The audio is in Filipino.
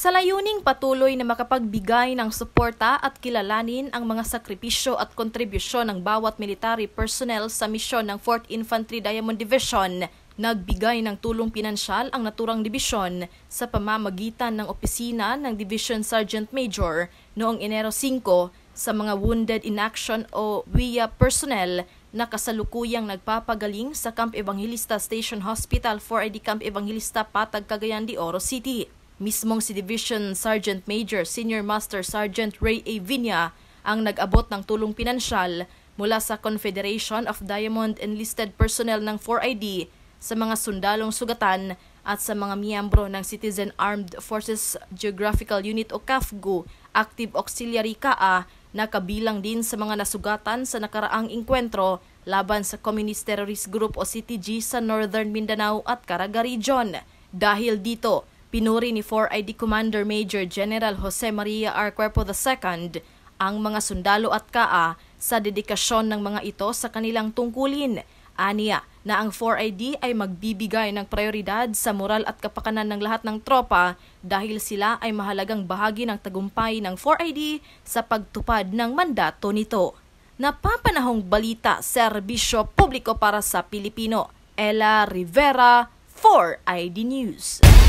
Sa layuning patuloy na makapagbigay ng suporta at kilalanin ang mga sakripisyo at kontribusyon ng bawat military personnel sa misyon ng 4th Infantry Diamond Division, nagbigay ng tulong pinansyal ang naturang dibisyon sa pamamagitan ng opisina ng Division Sergeant Major noong Enero 5 sa mga Wounded in Action o WIA personnel na kasalukuyang nagpapagaling sa Camp Evangelista Station Hospital 4ID Camp Evangelista Patag, Cagayan de Oro City. Mismong si Division Sergeant Major Senior Master Sergeant Ray A. Viña ang nag-abot ng tulong pinansyal mula sa Confederation of Diamond Enlisted Personnel ng 4ID sa mga sundalong sugatan at sa mga miyembro ng Citizen Armed Forces Geographical Unit o CAFGU, Active Auxiliary CAA, na kabilang din sa mga nasugatan sa nakaraang inkwentro laban sa Communist Terrorist Group o CTG sa Northern Mindanao at Caraga Region. Dahil dito, pinuri ni 4ID Commander Major General Jose Maria R. Cuerpo II ang mga sundalo at CAA sa dedikasyon ng mga ito sa kanilang tungkulin. Aniya na ang 4ID ay magbibigay ng prioridad sa moral at kapakanan ng lahat ng tropa dahil sila ay mahalagang bahagi ng tagumpay ng 4ID sa pagtupad ng mandato nito. Napapanahong balita, serbisyo publiko para sa Pilipino. Ella Rivera, 4ID News.